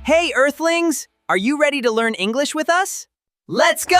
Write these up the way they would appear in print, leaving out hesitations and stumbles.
Hey, Earthlings! Are you ready to learn English with us? Let's go!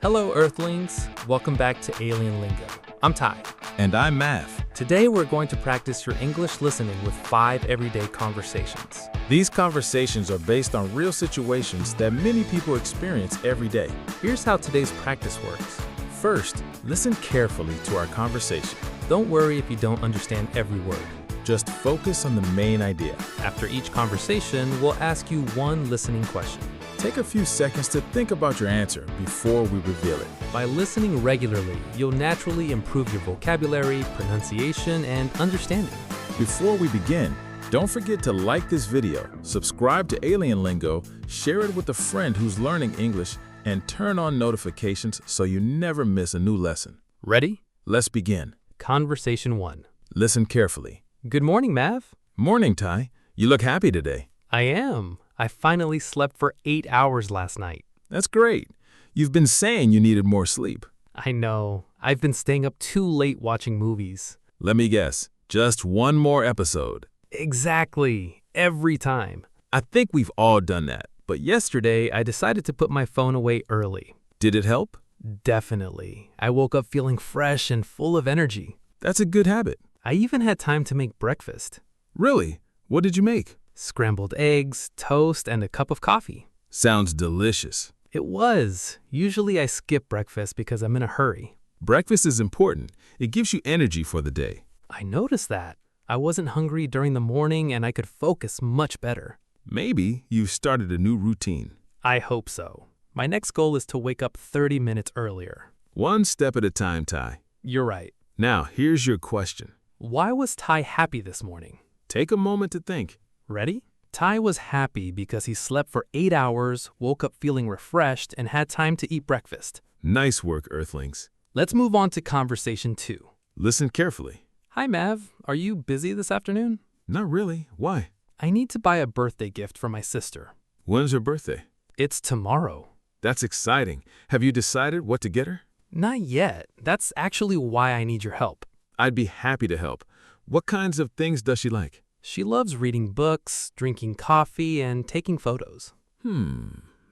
Hello, Earthlings. Welcome back to AlienLingo. I'm Ty. And I'm Math. Today, we're going to practice your English listening with 5 everyday conversations. These conversations are based on real situations that many people experience every day. Here's how today's practice works. First, listen carefully to our conversation. Don't worry if you don't understand every word. Just focus on the main idea. After each conversation, we'll ask you one listening question. Take a few seconds to think about your answer before we reveal it. By listening regularly, you'll naturally improve your vocabulary, pronunciation, and understanding. Before we begin, don't forget to like this video, subscribe to AlienLingo, share it with a friend who's learning English, and turn on notifications so you never miss a new lesson. Ready? Let's begin. Conversation 1. Listen carefully. Good morning, Mav. Morning, Ty. You look happy today. I am. I finally slept for 8 hours last night. That's great. You've been saying you needed more sleep. I know. I've been staying up too late watching movies. Let me guess, just one more episode. Exactly. Every time. I think we've all done that. But yesterday, I decided to put my phone away early. Did it help? Definitely. I woke up feeling fresh and full of energy. That's a good habit. I even had time to make breakfast. Really? What did you make? Scrambled eggs, toast, and a cup of coffee. Sounds delicious. It was. Usually I skip breakfast because I'm in a hurry. Breakfast is important. It gives you energy for the day. I noticed that. I wasn't hungry during the morning and I could focus much better. Maybe you've started a new routine. I hope so. My next goal is to wake up 30 minutes earlier. One step at a time, Ty. You're right. Now, here's your question. Why was Ty happy this morning? Take a moment to think. Ready? Ty was happy because he slept for 8 hours, woke up feeling refreshed, and had time to eat breakfast. Nice work, Earthlings. Let's move on to conversation 2. Listen carefully. Hi, Mav. Are you busy this afternoon? Not really. Why? I need to buy a birthday gift for my sister. When's her birthday? It's tomorrow. That's exciting. Have you decided what to get her? Not yet. That's actually why I need your help. I'd be happy to help. What kinds of things does she like? She loves reading books, drinking coffee, and taking photos.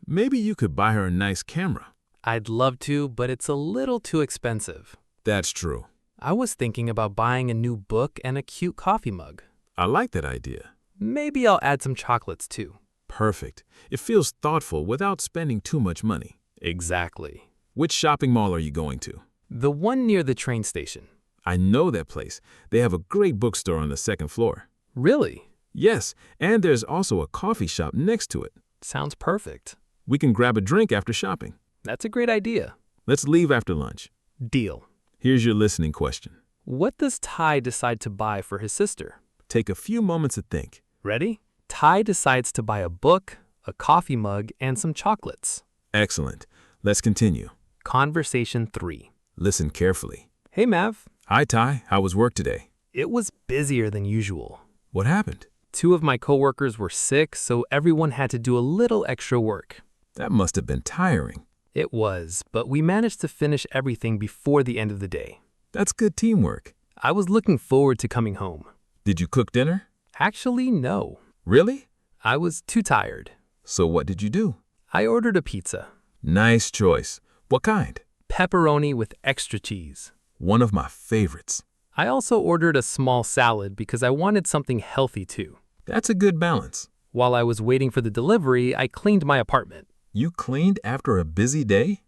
Maybe you could buy her a nice camera. I'd love to, but it's a little too expensive. That's true. I was thinking about buying a new book and a cute coffee mug. I like that idea. Maybe I'll add some chocolates too. Perfect. It feels thoughtful without spending too much money. Exactly. Which shopping mall are you going to? The one near the train station. I know that place. They have a great bookstore on the second floor. Really? Yes, and there's also a coffee shop next to it. Sounds perfect. We can grab a drink after shopping. That's a great idea. Let's leave after lunch. Deal. Here's your listening question. What does Ty decide to buy for his sister? Take a few moments to think. Ready? Ty decides to buy a book, a coffee mug, and some chocolates. Excellent. Let's continue. Conversation 3. Listen carefully. Hey, Mav. Hi, Ty. How was work today? It was busier than usual. What happened? 2 of my coworkers were sick, so everyone had to do a little extra work. That must have been tiring. It was, but we managed to finish everything before the end of the day. That's good teamwork. I was looking forward to coming home. Did you cook dinner? Actually, no. Really? I was too tired. So what did you do? I ordered a pizza. Nice choice. What kind? Pepperoni with extra cheese. One of my favorites. I also ordered a small salad because I wanted something healthy too. That's a good balance. While I was waiting for the delivery, I cleaned my apartment. You cleaned after a busy day?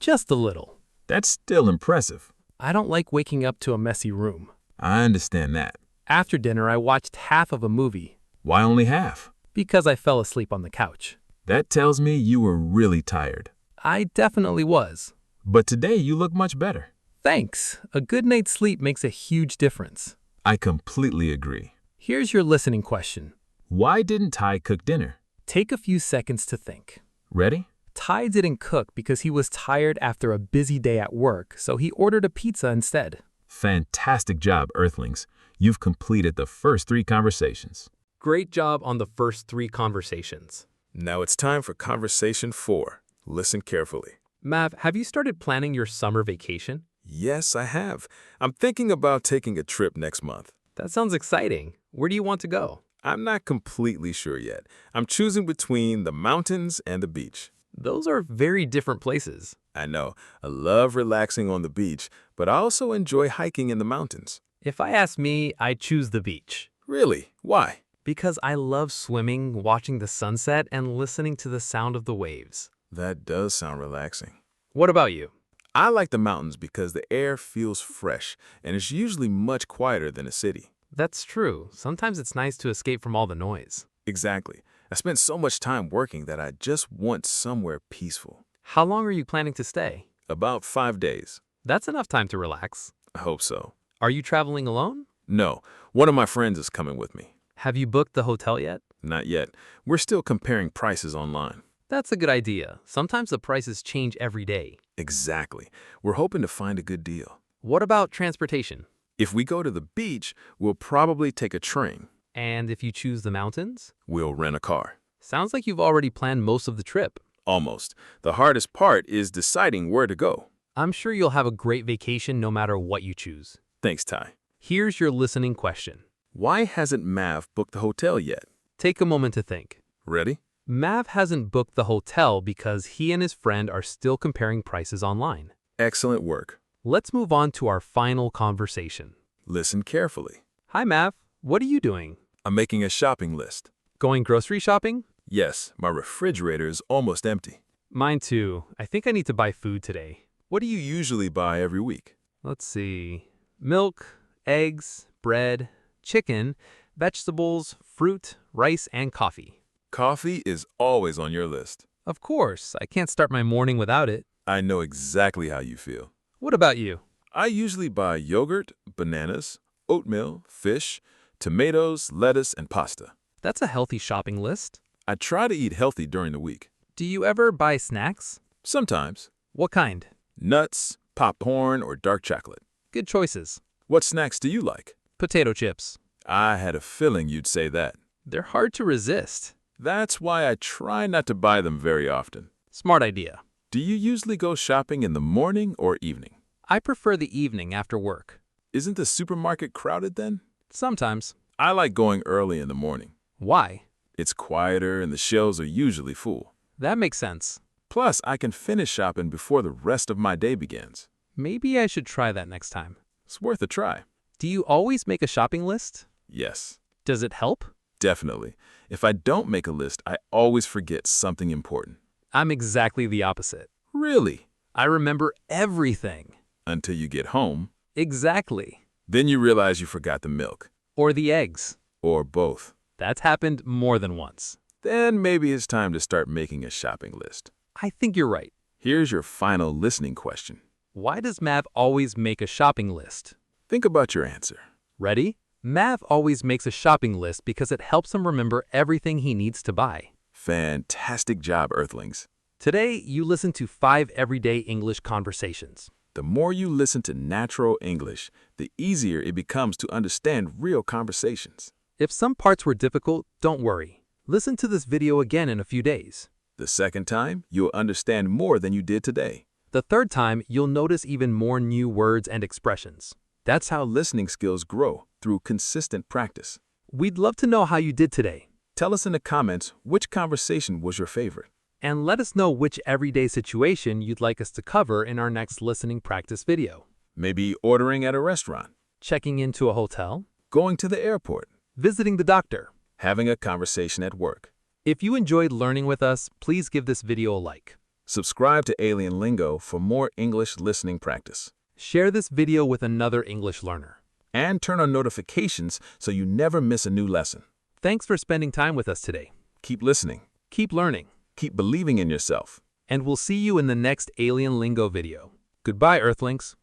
Just a little. That's still impressive. I don't like waking up to a messy room. I understand that. After dinner, I watched half of a movie. Why only half? Because I fell asleep on the couch. That tells me you were really tired. I definitely was. But today you look much better. Thanks. A good night's sleep makes a huge difference. I completely agree. Here's your listening question. Why didn't Ty cook dinner? Take a few seconds to think. Ready? Ty didn't cook because he was tired after a busy day at work, so he ordered a pizza instead. Fantastic job, Earthlings. You've completed the first 3 conversations. Great job on the first 3 conversations. Now it's time for conversation 4. Listen carefully. Mav, have you started planning your summer vacation? Yes, I have. I'm thinking about taking a trip next month. That sounds exciting. Where do you want to go? I'm not completely sure yet. I'm choosing between the mountains and the beach. Those are very different places. I know, I love relaxing on the beach, but I also enjoy hiking in the mountains. If I ask me, I choose the beach. Really? Why? Because I love swimming, watching the sunset, and listening to the sound of the waves. That does sound relaxing. What about you? I like the mountains because the air feels fresh, and it's usually much quieter than a city. That's true. Sometimes it's nice to escape from all the noise. Exactly. I spent so much time working that I just want somewhere peaceful. How long are you planning to stay? About 5 days. That's enough time to relax. I hope so. Are you traveling alone? No, one of my friends is coming with me. Have you booked the hotel yet? Not yet. We're still comparing prices online. That's a good idea. Sometimes the prices change every day. Exactly. We're hoping to find a good deal. What about transportation? If we go to the beach, we'll probably take a train. And if you choose the mountains? We'll rent a car. Sounds like you've already planned most of the trip. Almost. The hardest part is deciding where to go. I'm sure you'll have a great vacation no matter what you choose. Thanks, Ty. Here's your listening question. Why hasn't Mav booked the hotel yet? Take a moment to think. Ready? Mav hasn't booked the hotel because he and his friend are still comparing prices online. Excellent work. Let's move on to our final conversation. Listen carefully. Hi, Mav. What are you doing? I'm making a shopping list. Going grocery shopping? Yes, my refrigerator is almost empty. Mine too. I think I need to buy food today. What do you usually buy every week? Let's see. Milk, eggs, bread, chicken, vegetables, fruit, rice, and coffee. Coffee is always on your list. Of course, I can't start my morning without it. I know exactly how you feel. What about you? I usually buy yogurt, bananas, oatmeal, fish, tomatoes, lettuce, and pasta. That's a healthy shopping list. I try to eat healthy during the week. Do you ever buy snacks? Sometimes. What kind? Nuts, popcorn, or dark chocolate. Good choices. What snacks do you like? Potato chips. I had a feeling you'd say that. They're hard to resist. That's why I try not to buy them very often. Smart idea. Do you usually go shopping in the morning or evening? I prefer the evening after work. Isn't the supermarket crowded then? Sometimes. I like going early in the morning. Why? It's quieter and the shelves are usually full. That makes sense. Plus, I can finish shopping before the rest of my day begins. Maybe I should try that next time. It's worth a try. Do you always make a shopping list? Yes, Does it help? definitely. If I don't make a list, I always forget something important. I'm exactly the opposite. Really? I remember everything. Until you get home. Exactly. Then you realize you forgot the milk. Or the eggs. Or both. That's happened more than once. Then maybe it's time to start making a shopping list. I think you're right. Here's your final listening question. Why does Mav always make a shopping list? Think about your answer. Ready? Mav always makes a shopping list because it helps him remember everything he needs to buy. Fantastic job, Earthlings. Today, you listen to 5 everyday English conversations. The more you listen to natural English, the easier it becomes to understand real conversations. If some parts were difficult, don't worry. Listen to this video again in a few days. The second time, you'll understand more than you did today. The third time, you'll notice even more new words and expressions. That's how listening skills grow, through consistent practice. We'd love to know how you did today. Tell us in the comments which conversation was your favorite. And let us know which everyday situation you'd like us to cover in our next listening practice video. Maybe ordering at a restaurant, Checking into a hotel, going to the airport, visiting the doctor. having a conversation at work. If you enjoyed learning with us, please give this video a like. Subscribe to AlienLingo for more English listening practice. Share this video with another English learner. And turn on notifications so you never miss a new lesson. Thanks for spending time with us today. Keep listening. Keep learning. Keep believing in yourself. And we'll see you in the next AlienLingo video. Goodbye, Earthlings.